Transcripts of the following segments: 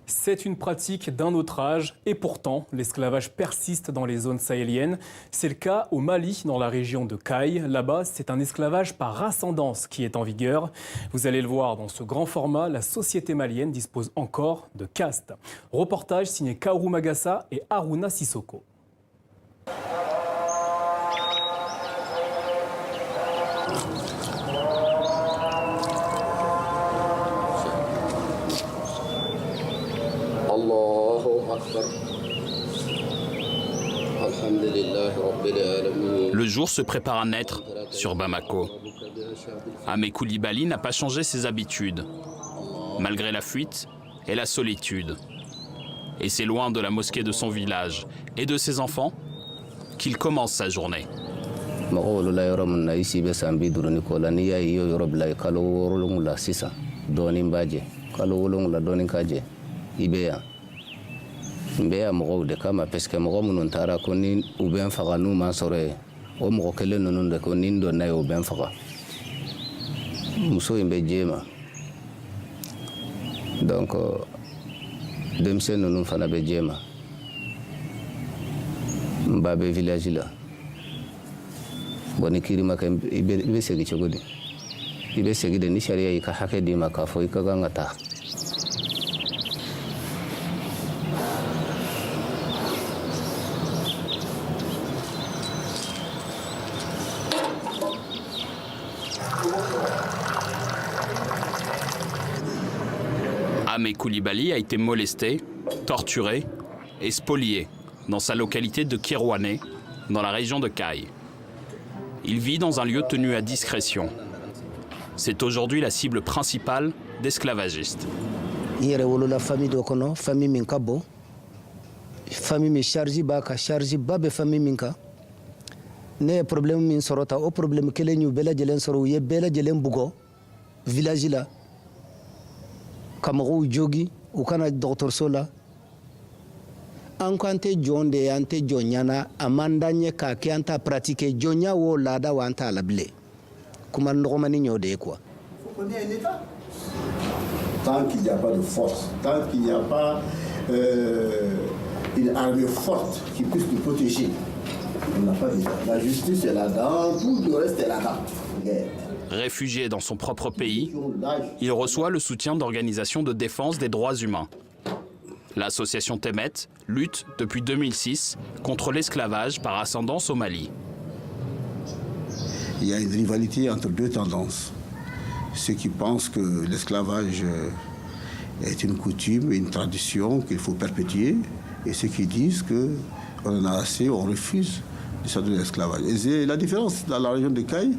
C'est une pratique d'un autre âge et pourtant l'esclavage persiste dans les zones sahéliennes. C'est le cas au Mali, dans la région de Kayes. Là-bas, c'est un esclavage par ascendance qui est en vigueur. Vous allez le voir dans ce grand format, la société malienne dispose encore de castes. Reportage signé Kaoru Magassa et Haruna Sissoko. Le jour se prépare à naître sur Bamako. Ahmed Koulibaly n'a pas changé ses habitudes, malgré la fuite et la solitude. Et c'est loin de la mosquée de son village et de ses enfants qu'il commence sa journée. Mbeya mɔgɔw de kama parce que mɔgɔ minnu taara ko ni u bɛ n faga n'u ma sɔrɔ ye o mɔgɔ kelen ninnu de ko ni n donna ye u bɛ n faga muso in bɛ diɲɛ ma donc denmisɛn ninnu fana bɛ diɲɛ ma n ba bɛ village la bon ni kiri ma kɛ i bɛ segin cogo di i bɛ segin de ni sariya y'i ka hakɛ d'i ma k'a fɔ i ka kan ka taa. Ahmed Koulibaly a été molesté, torturé et spolié dans sa localité de Kirouané, dans la région de Kayes. Il vit dans un lieu tenu à discrétion. C'est aujourd'hui la cible principale d'esclavagistes. La famille de Kono, famille Minkabo, famille mi charge ba ka charge ba be famille Minka. Ne problème min sorota o problème kele ñu bela jelen soro ye bela jelen bugo village la. Kamaru jogi u kana docteur sola an ko ante jonde ante jonyana amandanye ka ke anta pratiquer jonya wo lada wa anta labile kuma ndogomani nyode quoi. Il faut qu'on ait un état. Tant qu'il n'y a pas de force, tant qu'il n'y a pas une armée forte qui puisse nous protéger, on n'a pas d'état. La justice est là-dedans, tout le reste est là-dedans. Réfugié dans son propre pays, il reçoit le soutien d'organisations de défense des droits humains. L'association Temet lutte depuis 2006 contre l'esclavage par ascendance au Mali. Il y a une rivalité entre deux tendances. Ceux qui pensent que l'esclavage est une coutume, une tradition qu'il faut perpétuer, et ceux qui disent qu'on en a assez, on refuse de s'adonner à l'esclavage. Et la différence dans la région de Kayes,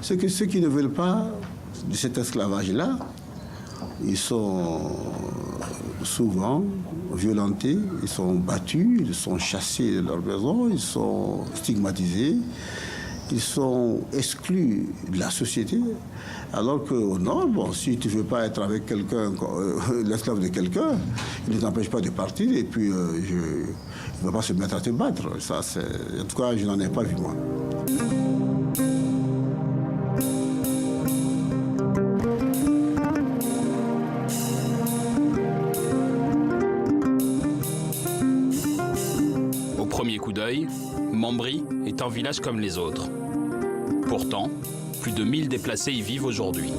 c'est que ceux qui ne veulent pas de cet esclavage-là, ils sont souvent violentés, ils sont battus, ils sont chassés de leur maison, ils sont stigmatisés, ils sont exclus de la société. Alors qu'au nord, bon, si tu ne veux pas être avec quelqu'un, l'esclave de quelqu'un, il ne t'empêche pas de partir et puis il ne va pas se mettre à te battre. Ça, en tout cas, je n'en ai pas vu moi. Au premier coup d'œil, Mambri est un village comme les autres. Pourtant, plus de 1000 déplacés y vivent aujourd'hui.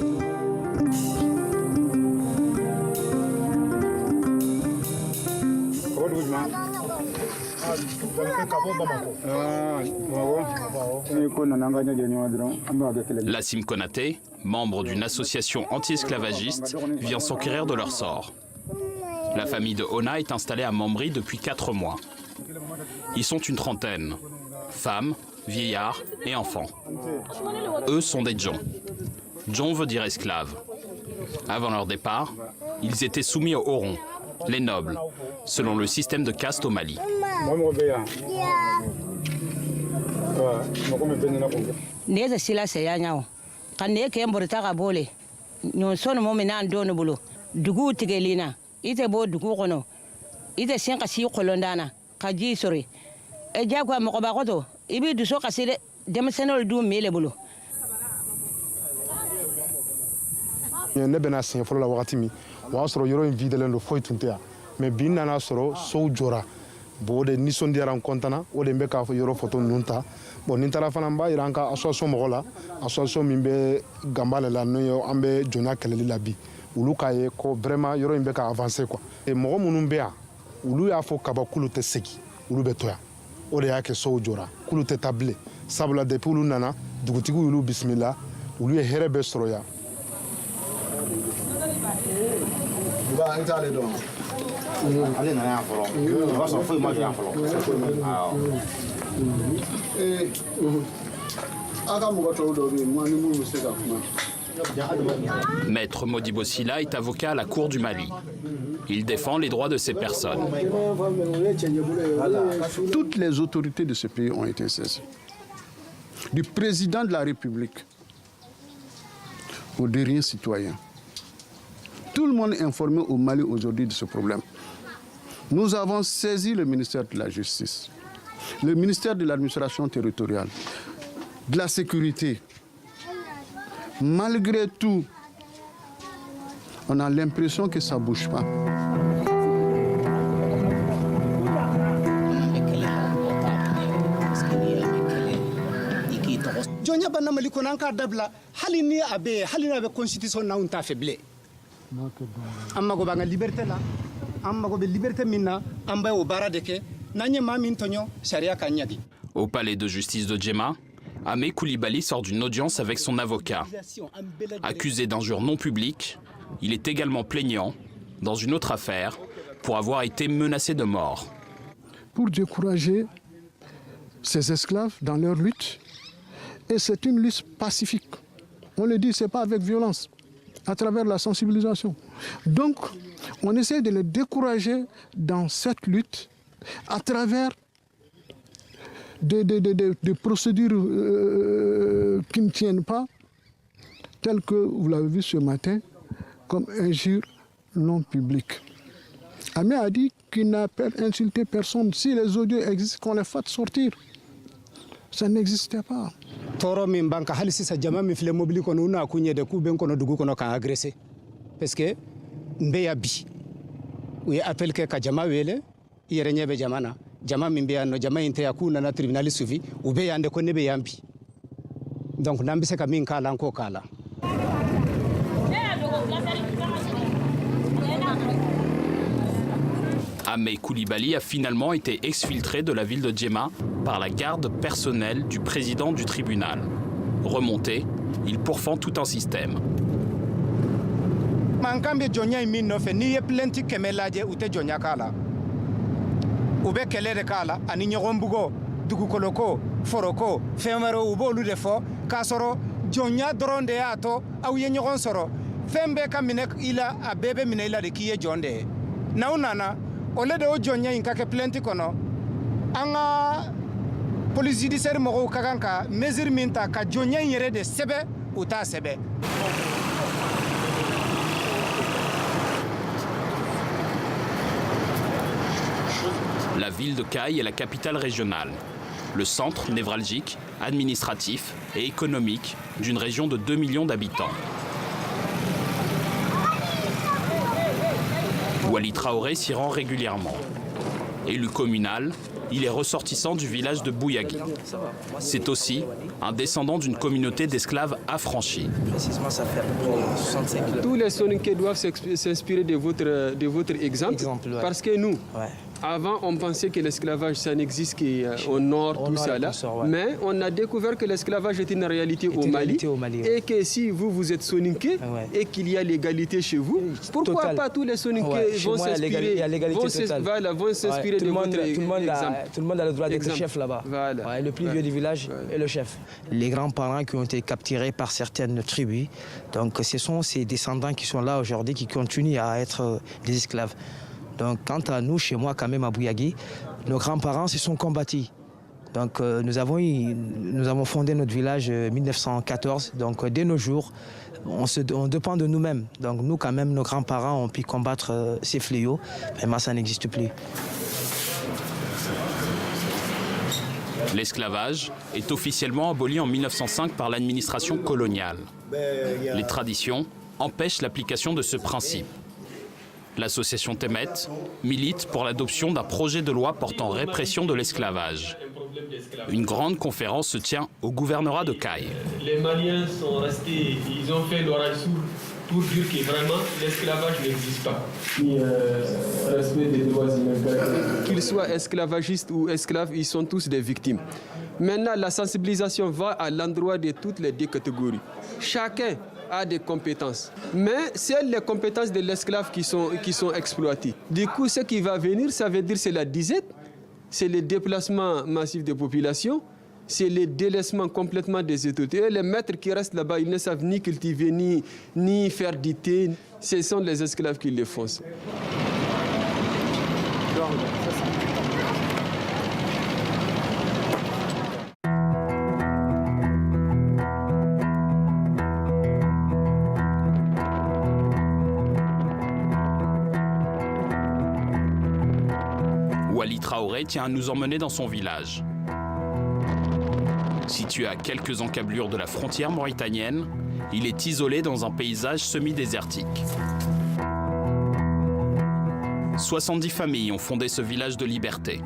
Lassim Konaté, membre d'une association anti-esclavagiste, vient s'enquérir de leur sort. La famille de Ona est installée à Mambri depuis 4 mois. Ils sont une trentaine, femmes, vieillards et enfants. Eux sont des Djon. Djon veut dire esclave. Avant leur départ, ils étaient soumis aux Orons, les nobles, selon le système de caste au Mali. ne bɛna siɲɛ fɔlɔ la wagati min o y'a sɔrɔ yɔrɔ in videlen don foyi tun tɛ yan mais bi nana sɔrɔ sow jɔra bon o de nisɔndiyara n kɔntana o de n bɛ k'a fɔ yɔrɔ foto ninnu ta bon ni n taara fana n b'a yira an ka association mɔgɔ la association min bɛ Ganbale la n'o ye an bɛ jɔnya kɛlɛli la bi olu k'a ye ko vraiment yɔrɔ in bɛ ka avancer quoi mɔgɔ minnu bɛ yan olu y'a fɔ kaba k'olu tɛ segin olu bɛ to yan o de y'a kɛ sow jɔra k'olu tɛ taa bilen sabula depuis olu nana dugutigiw y'olu bisimila olu ye hɛrɛ bɛɛ sɔrɔ yan. Maître Modibo Sylla est avocat à la Cour du Mali. Il défend les droits de ces personnes. Toutes les autorités de ce pays ont été saisies. Du président de la République aux derniers citoyens. Tout le monde est informé au Mali aujourd'hui de ce problème. Nous avons saisi le ministère de la Justice, le ministère de l'Administration territoriale, de la Sécurité. Malgré tout, on a l'impression que ça ne bouge pas. Jonya banna mali ko nan ka dabla hali ni abe constitution na unta faible amma go banga liberté la amma go be liberté minna amba o bara deke nanye mamin tonyo sharia kanyagi. Au palais de justice de Djema, Ahmed Koulibaly sort d'une audience avec son avocat. Accusé d'injure non publique, il est également plaignant dans une autre affaire pour avoir été menacé de mort. Pour décourager ces esclaves dans leur lutte, et c'est une lutte pacifique. On le dit, ce n'est pas avec violence, à travers la sensibilisation. Donc, on essaie de les décourager dans cette lutte à travers des procédures qui ne tiennent pas, telles que, vous l'avez vu ce matin, comme injure non publique. Ahmed a dit qu'il n'a pas insulté personne. Si les audios existent, qu'on les fasse sortir. Ça n'existait pas. Toro min banka hali sisa jama mi file mobili kono una kunye de ku ben kono dugu kono kan agressé parce que mbe ya bi uye appel ke ka jama wele yere nyebe jamana jama min be no jama inte ya kuna na tribunal suivi ube yande ko nebe yambi donc nambi se ka min kala ko kala. Ahmed Koulibaly a finalement été exfiltré de la ville de Djema par la garde personnelle du président du tribunal. Remonté, il pourfend tout un système. Mankambe jonya min no fe ni ye plenty kemelaje ute jonya kala. Ube kelere kala ani nyogombugo dugu koloko foroko femero ubo lu defo kasoro jonya dronde ato au ye nyogon soro fembe kamine ila abebe mine ila de kiye jonde naunana ole de o jonya inkake plenty kono anga police judiciaire mo kakanka mesure minta ka jonya yere de sebe uta sebe. La ville de Kayes est la capitale régionale, le centre névralgique, administratif et économique d'une région de 2 millions d'habitants. Wali Traoré s'y rend régulièrement. Élu communal, il est ressortissant du village de Bouyagui. C'est aussi un descendant d'une communauté d'esclaves affranchis. Tous les Soninké doivent s'inspirer de votre exemple ouais. Parce que nous, avant, on pensait que l'esclavage, ça n'existe qu'au nord, tout ça là. Ouais. Mais on a découvert que l'esclavage est une réalité au Mali. Et que si vous êtes Soninké et qu'il y a l'égalité chez vous, pourquoi pas tous les Soninké vont s'inspirer de votre exemple. Tout le monde a le droit d'être chef là-bas. Voilà. Le plus vieux du village est le chef. Les grands-parents qui ont été capturés par certaines tribus, donc ce sont ces descendants qui sont là aujourd'hui, qui continuent à être des esclaves. Donc quant à nous, chez moi quand même à Bouyagui, nos grands-parents se sont combattus. Donc nous avons fondé notre village en 1914. Donc dès nos jours, on dépend de nous-mêmes. Donc nous quand même, nos grands-parents ont pu combattre ces fléaux. Vraiment ça n'existe plus. L'esclavage est officiellement aboli en 1905 par l'administration coloniale. Les traditions empêche l'application de ce principe. L'association Temet milite pour l'adoption d'un projet de loi portant répression de l'esclavage. Une grande conférence se tient au gouvernorat de Kayes. Les Maliens sont restés, ils ont fait l'oreille sourde pour dire que vraiment l'esclavage n'existe pas. Respect des droits humains. Qu'ils soient esclavagistes ou esclaves, ils sont tous des victimes. Maintenant, la sensibilisation va à l'endroit de toutes les deux catégories. Chacun a des compétences. Mais c'est les compétences de l'esclave qui sont exploitées. Du coup, ce qui va venir, ça veut dire c'est la disette, c'est le déplacement massif des populations, c'est le délaissement complètement des autorités. Et les maîtres qui restent là-bas, ils ne savent ni cultiver, ni faire du thé. Ce sont les esclaves qui les font. Wali Traoré tient à nous emmener dans son village. Situé à quelques encablures de la frontière mauritanienne, il est isolé dans un paysage semi-désertique. 70 familles ont fondé ce village de liberté.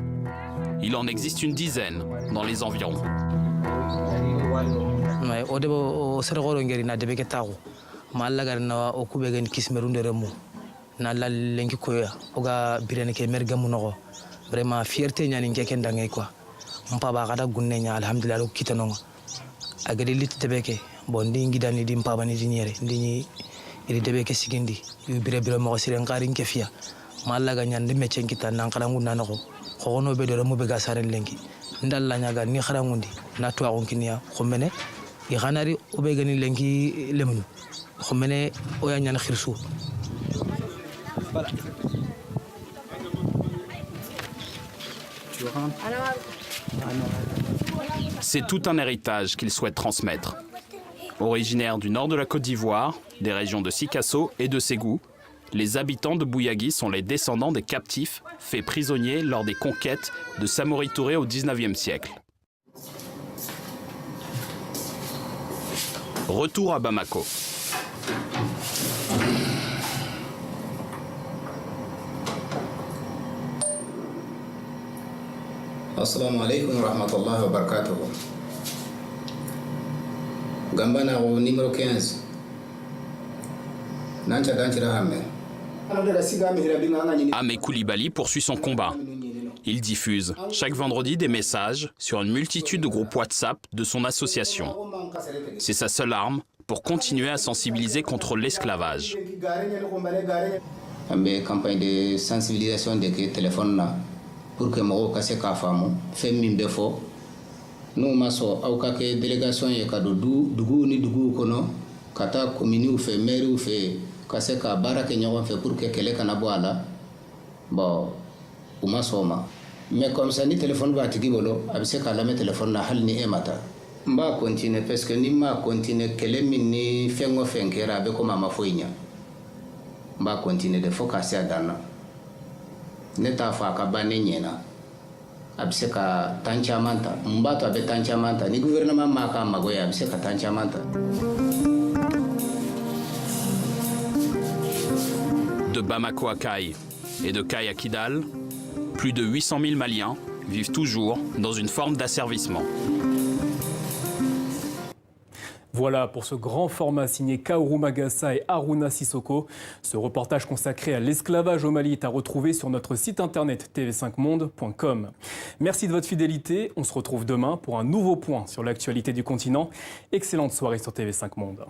Il en existe une dizaine dans les environs. Vraiment fierté ñani ngeke ndangay quoi mpa ba kada gunne nya alhamdulillah lo kitanonga agade lit tebeke bon ndi ngidani di mpa bani di nyere ndi iri tebeke sigindi yu bire mo sire ngari nkefia malla ga nyande me cenkita nan kada nguna nako ko no be do mo be ga saren lenki ndalla nya ga ni khara ngundi na to akon kinia khomene i khanari o be gani lenki lemnu khomene o ya nyana khirsu. C'est tout un héritage qu'il souhaite transmettre. Originaires du nord de la Côte d'Ivoire, des régions de Sikasso et de Ségou, les habitants de Bouyagui sont les descendants des captifs faits prisonniers lors des conquêtes de Samori Touré au XIXe siècle. Retour à Bamako. Assalamu alaikum wa rahmatullahi wa barakatuh. Gambana au numéro 15. Ahmed Koulibaly poursuit son combat. Il diffuse chaque vendredi des messages sur une multitude de groupes WhatsApp de son association. C'est sa seule arme pour continuer à sensibiliser contre l'esclavage. Une campagne de sensibilisation de téléphone pour que mo ka se ka famu fe min be fo no maso au ka ke délégation ye ka dugu ni dugu kono kata commune ou fe maire ou fe ka se ka barake nyawa fe pour que kele kana boala bon ou maso ma mais comme ça ni téléphone ba tigi bolo abise ka la me téléphone na hal ni emata mba continuer parce que ni ma continuer kele min ni fengo fenkera be ko mama foinya mba continuer de focus adana neta fa ka bane nyena abise ka tancha manta mbato abe tancha manta ni gouvernement maka magoya abise ka tancha manta. De Bamako à Kayes et de Kayes à Kidal, plus de 800 000 Maliens vivent toujours dans une forme d'asservissement. Voilà pour ce grand format signé Kaoru Magassa et Haruna Sissoko. Ce reportage consacré à l'esclavage au Mali est à retrouver sur notre site internet tv5monde.com. Merci de votre fidélité. On se retrouve demain pour un nouveau point sur l'actualité du continent. Excellente soirée sur TV5 Monde.